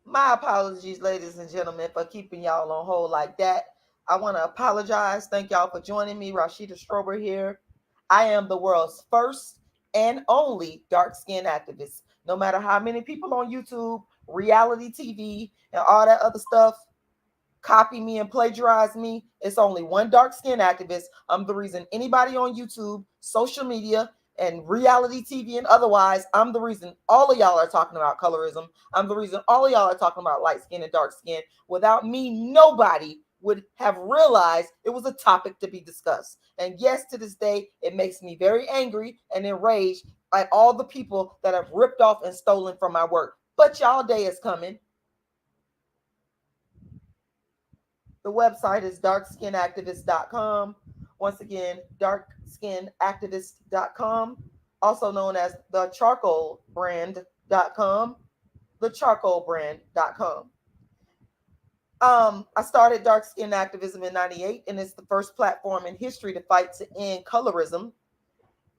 My apologies, ladies and gentlemen, for keeping y'all on hold like that. I want to apologize. Thank y'all for joining me. Rashida Strober here. I am the world's first and only dark skinned activist. No matter how many people on YouTube, reality TV, and all that other stuff copy me and plagiarize me, it's only one dark skinned activist. I'm the reason anybody on YouTube, social media, and reality TV and otherwise, I'm the reason all of y'all are talking about colorism. I'm the reason all of y'all are talking about light skin and dark skin. Without me, nobody would have realized it was a topic to be discussed. And yes, to this day, it makes me very angry and enraged at all the people that have ripped off and stolen from my work. But y'all day is coming. The website is darkskinactivist.com. Once again, darkskinactivist.com, also known as thecharcoalbrand.com. Thecharcoalbrand.com. I started Dark Skin Activism in 98, and it's the first platform in history to fight to end colorism.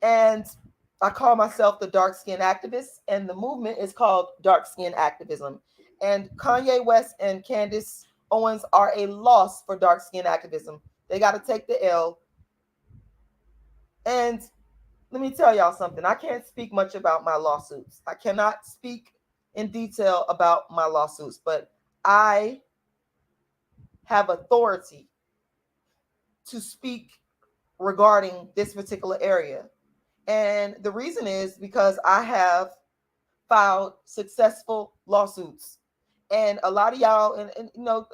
And I call myself the Dark Skin Activist, and the movement is called Dark Skin Activism. And Kanye West and Candace Owens are a loss for dark skin activism. They got to take the L. And let me tell y'all something. I can't speak much about my lawsuits. I cannot speak in detail about my lawsuits, but I have authority to speak regarding this particular area. And the reason is because I have filed successful lawsuits. And a lot of y'all, and you know,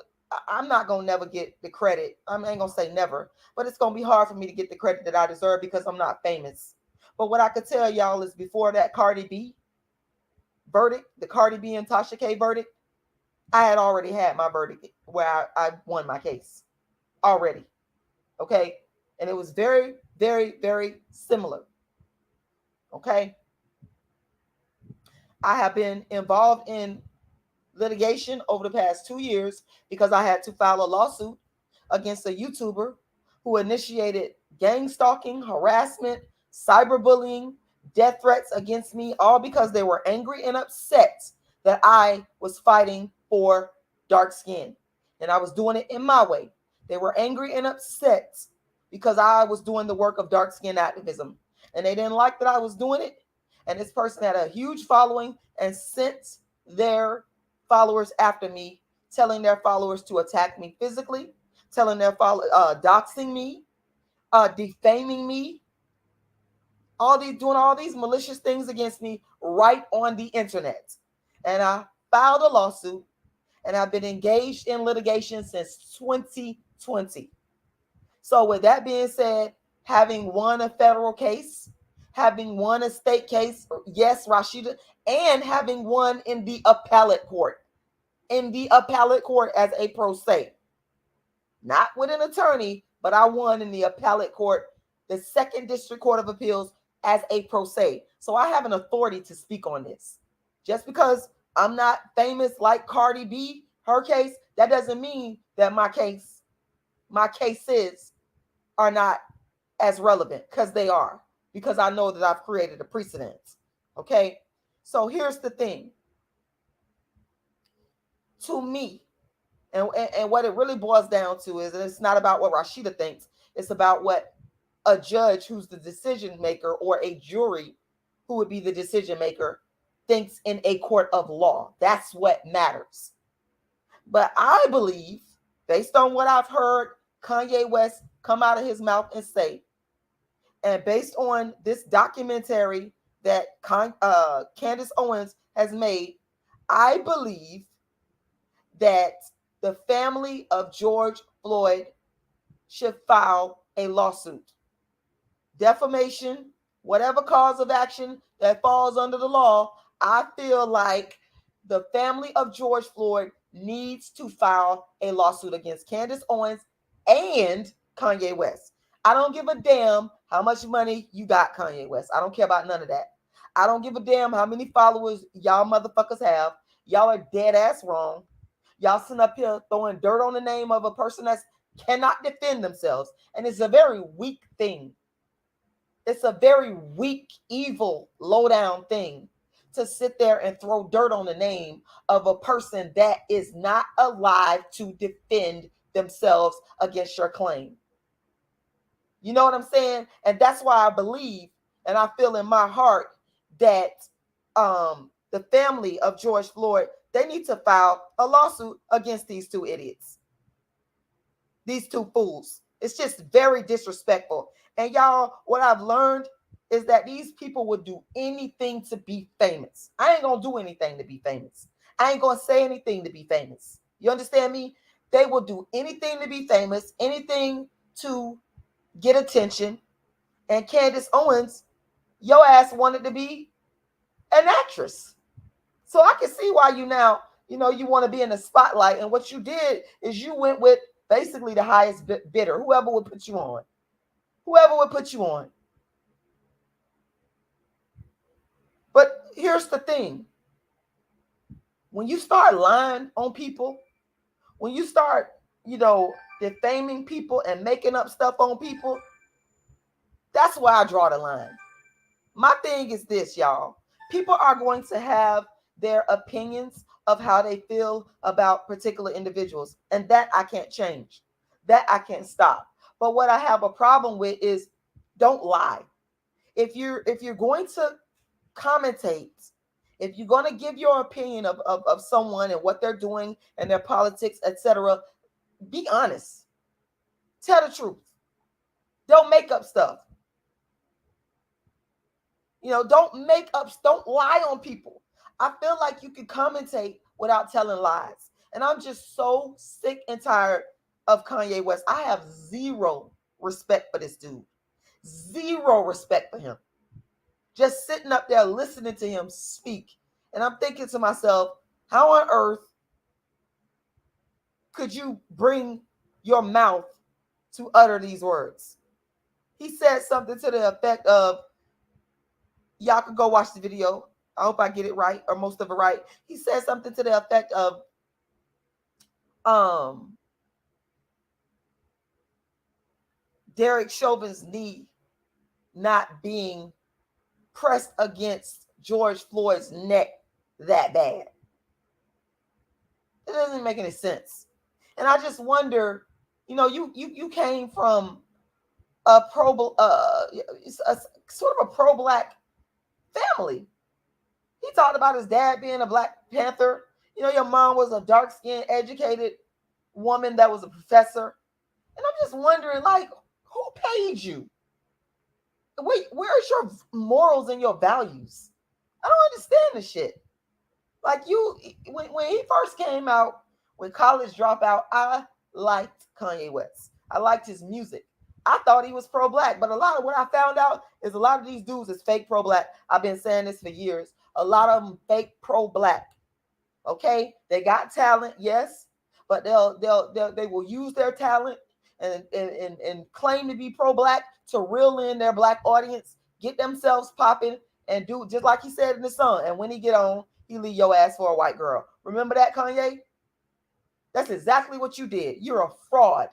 I'm not gonna never get the credit. I ain't gonna say never, but it's gonna be hard for me to get the credit that I deserve because I'm not famous. But what I could tell y'all is before that Cardi B verdict, the Cardi B and Tasha K verdict, I had already had my verdict where I won my case already. Okay. And it was very, very, very similar. Okay. I have been involved in litigation over the past 2 years because I had to file a lawsuit against a YouTuber who initiated gang stalking, harassment, cyberbullying, death threats against me, all because they were angry and upset that I was fighting for dark skin. And I was doing it in my way. They were angry and upset because I was doing the work of dark skin activism. And they didn't like that I was doing it. And this person had a huge following and sent their followers after me, telling their followers to attack me physically, telling their followers, doxing me, defaming me, doing all these malicious things against me right on the internet. And I filed a lawsuit, and I've been engaged in litigation since 2020. So with that being said, having won a federal case, having won a state case, yes, Rashida, and having won in the appellate court as a pro se, not with an attorney, but I won in the appellate court, the Second District Court of Appeals, as a pro se. So I have an authority to speak on this. Just because I'm not famous like Cardi B, her case, that doesn't mean that my cases are not as relevant, because they are, because I know that I've created a precedent. Okay. So here's the thing. To me, and what it really boils down to is, and it's not about what Rashida thinks, it's about what a judge who's the decision maker or a jury who would be the decision maker thinks in a court of law. That's what matters. But I believe, based on what I've heard Kanye West come out of his mouth and say, and based on this documentary that Candace Owens has made, I believe that the family of George Floyd should file a lawsuit. Defamation, whatever cause of action that falls under the law, I feel like the family of George Floyd needs to file a lawsuit against Candace Owens and Kanye West. I don't give a damn how much money you got, Kanye West. I don't care about none of that. I don't give a damn how many followers y'all motherfuckers have. Y'all are dead ass wrong. Y'all sitting up here throwing dirt on the name of a person that cannot defend themselves. And it's a very weak thing. It's a very weak, evil, low down thing to sit there and throw dirt on the name of a person that is not alive to defend themselves against your claim. You know what I'm saying? And that's why I believe and I feel in my heart that the family of George Floyd, they need to file a lawsuit against these two idiots, these two fools. It's just very disrespectful. And y'all, what I've learned is that these people would do anything to be famous. I ain't gonna do anything to be famous. I ain't gonna say anything to be famous. You understand me? They will do anything to be famous, anything to get attention. And Candace Owens, your ass wanted to be an actress. So I can see why you now, you want to be in the spotlight. And what you did is you went with basically the highest bidder, whoever would put you on. Whoever would put you on. But here's the thing. When you start lying on people, when you start, defaming people and making up stuff on people, that's where I draw the line. My thing is this, y'all. People are going to have their opinions of how they feel about particular individuals, and that I can't change. That I can't stop. But what I have a problem with is don't lie. If you're going to commentate, if you're going to give your opinion of someone and what they're doing and their politics, etc., be honest. Tell the truth. Don't make up stuff. Don't lie on people. I feel like you can commentate without telling lies. And I'm just so sick and tired of Kanye West. I have zero respect for this dude. Zero respect for him. Just sitting up there listening to him speak. And I'm thinking to myself, how on earth could you bring your mouth to utter these words? He said something to the effect of, y'all could go watch the video. I hope I get it right, or most of it right. He said something to the effect of, Derek Chauvin's knee not being pressed against George Floyd's neck that bad. It doesn't make any sense. And I just wonder, you came from a sort of a pro-black family. He talked about his dad being a Black Panther. Your mom was a dark-skinned, educated woman that was a professor. And I'm just wondering, who paid you? Where's your morals and your values? I don't understand this shit. When he first came out, when College Dropout, I liked Kanye West. I liked his music. I thought he was pro-black, but a lot of what I found out is a lot of these dudes is fake pro-black. I've been saying this for years. A lot of them fake pro-black. Okay, they got talent, yes, but they will use their talent and claim to be pro-black to reel in their black audience, get themselves popping, and do just like he said in the song. And when he get on, he leave your ass for a white girl. Remember that, Kanye? That's exactly what you did. You're a fraud.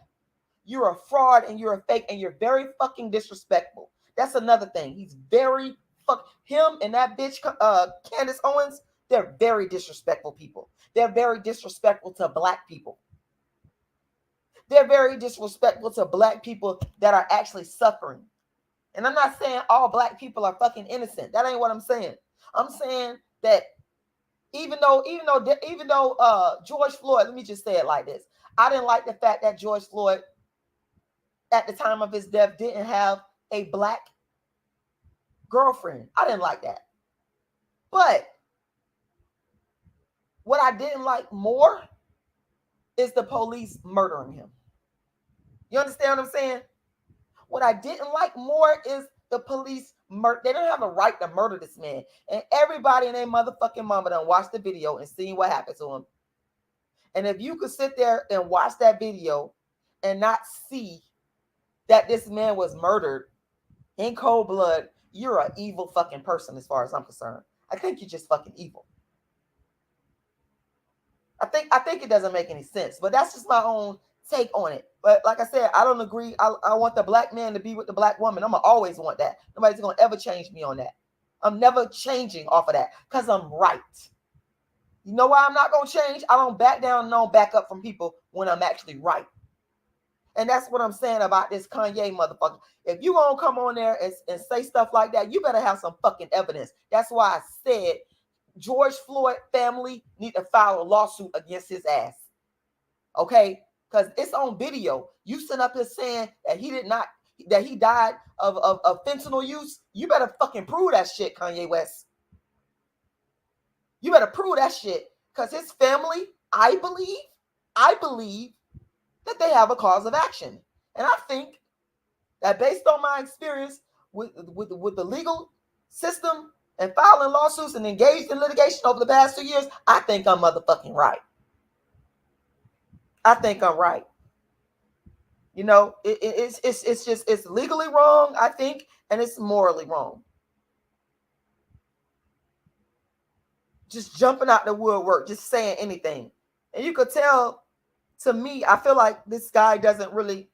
You're a fraud and you're a fake and you're very fucking disrespectful. That's another thing. He's very him and that bitch Candace Owens, they're very disrespectful people. They're very disrespectful to black people. They're very disrespectful to black people that are actually suffering. And I'm not saying all black people are fucking innocent. That ain't what I'm saying. I'm saying that even though George Floyd, let me just say it like this. I didn't like the fact that George Floyd at the time of his death didn't have a black girlfriend. I didn't like that. But what I didn't like more is the police murdering him. You understand what I'm saying? What I didn't like more is the police they don't have a right to murder this man. And everybody in their motherfucking mama done watched the video and seen what happened to him. And if you could sit there and watch that video and not see that this man was murdered in cold blood, you're an evil fucking person as far as I'm concerned. I think you're just fucking evil. I think it doesn't make any sense, but that's just my own take on it. But like I said, I don't agree. I want the black man to be with the black woman. I'm gonna always want that. Nobody's gonna ever change me on that. I'm never changing off of that because I'm right. You know why I'm not going to change? I don't back down and don't back up from people when I'm actually right. And that's what I'm saying about this Kanye motherfucker. If you gonna come on there and say stuff like that, you better have some fucking evidence. That's why I said George Floyd family need to file a lawsuit against his ass. Okay? Because it's on video. You sent up here saying that he died of fentanyl use. You better fucking prove that shit, Kanye West. You better prove that shit. Because his family, I believe that they have a cause of action. And I think that based on my experience with the legal system and filing lawsuits and engaged in litigation over the past 2 years, I think I'm motherfucking right. I think I'm right. You know, it's legally wrong, I think, and it's morally wrong. Just jumping out the woodwork, just saying anything. And you could tell, to me, I feel like this guy doesn't really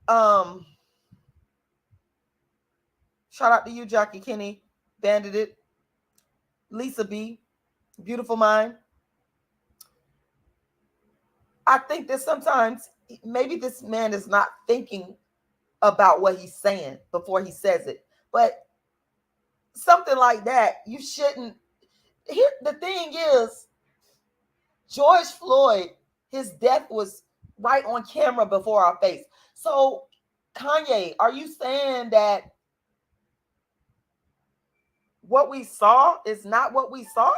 shout out to you, Jackie Kinney, Bandit It, Lisa B, Beautiful Mind. I think that sometimes maybe this man is not thinking about what he's saying before he says it. But something like that, you shouldn't. Here, the thing is, George Floyd, his death was right on camera before our face. So, Kanye, are you saying that what we saw is not what we saw?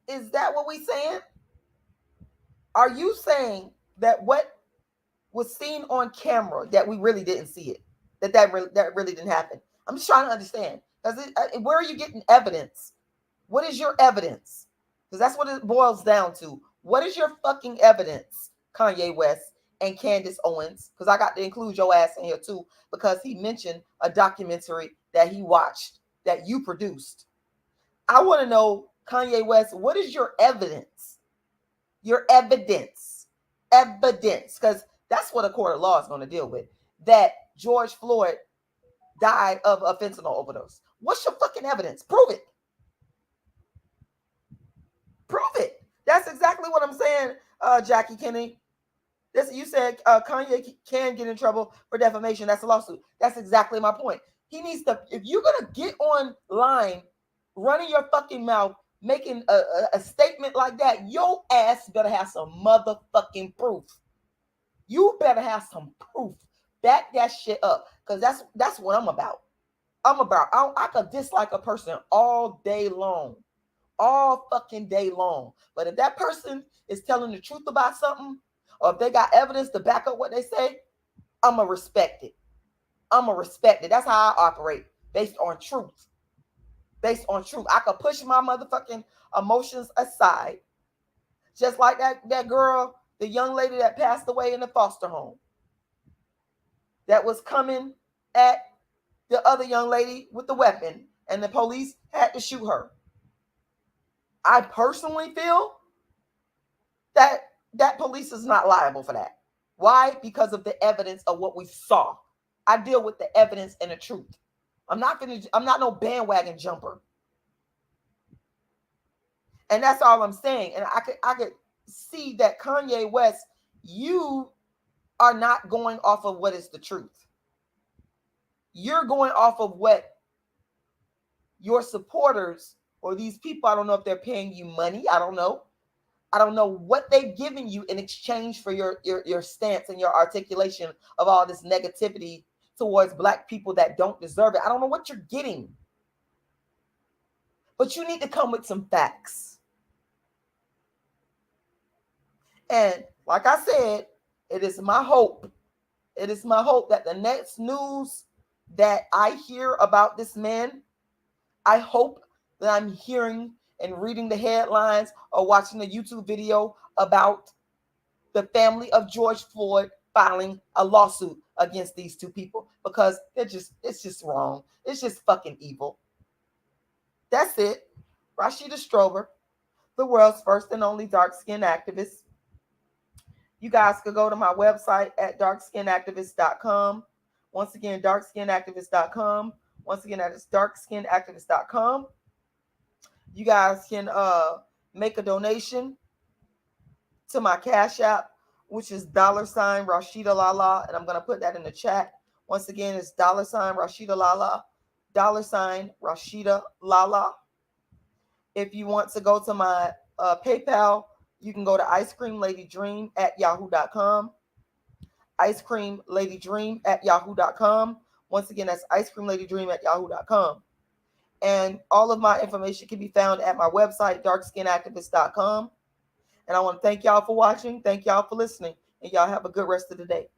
Is that what we're saying? Are you saying that what was seen on camera, that we really didn't see it, that really didn't happen? I'm just trying to understand. Where are you getting evidence? What is your evidence? Because that's what it boils down to. What is your fucking evidence, Kanye West and Candace Owens? Because I got to include your ass in here too, because he mentioned a documentary that he watched that you produced. I want to know, Kanye West, what is your evidence? Your evidence. Evidence. Because that's what a court of law is going to deal with. That George Floyd died of a fentanyl overdose. What's your fucking evidence? Prove it. Prove it. That's exactly what I'm saying, Jackie Kinney. You said Kanye can get in trouble for defamation. That's a lawsuit. That's exactly my point. He needs to, if you're going to get online, running your fucking mouth, making a statement like that, your ass better have some motherfucking proof. You better have some proof. Back that shit up. Because that's what I'm about. I could dislike a person all day long. All fucking day long. But if that person is telling the truth about something, or if they got evidence to back up what they say, I'm going to respect it. That's how I operate, based on truth. I could push my motherfucking emotions aside. Just like that girl, the young lady that passed away in the foster home, that was coming at the other young lady with the weapon, and the police had to shoot her. I personally feel that police is not liable for that. Why? Because of the evidence of what we saw. I deal with the evidence and the truth. I'm not no bandwagon jumper. And that's all I'm saying. And I could see that Kanye West, you are not going off of what is the truth. You're going off of what your supporters or these people, I don't know if they're paying you money. I don't know what they've given you in exchange for your stance and your articulation of all this negativity towards Black people that don't deserve it. I don't know what you're getting. But you need to come with some facts. And like I said, it is my hope that the next news that I hear about this man, I hope that I'm hearing and reading the headlines or watching a YouTube video about the family of George Floyd filing a lawsuit against these two people, because it's just wrong. It's just fucking evil. That's it. Rashida Strober, the world's first and only dark-skinned activist. You guys could go to my website at darkskinactivist.com. Once again, darkskinactivist.com. Once again, that is darkskinactivist.com. You guys can make a donation to my Cash App, which is $Rashida and I'm going to put that in the chat. Once again, it's $Rashida $Rashida. If you want to go to my PayPal, you can go to icecreamladydream@yahoo.com. icecreamladydream@yahoo.com. Once again, that's icecreamladydream@yahoo.com. And all of my information can be found at my website, darkskinactivist.com. And I want to thank y'all for watching. Thank y'all for listening. And y'all have a good rest of the day.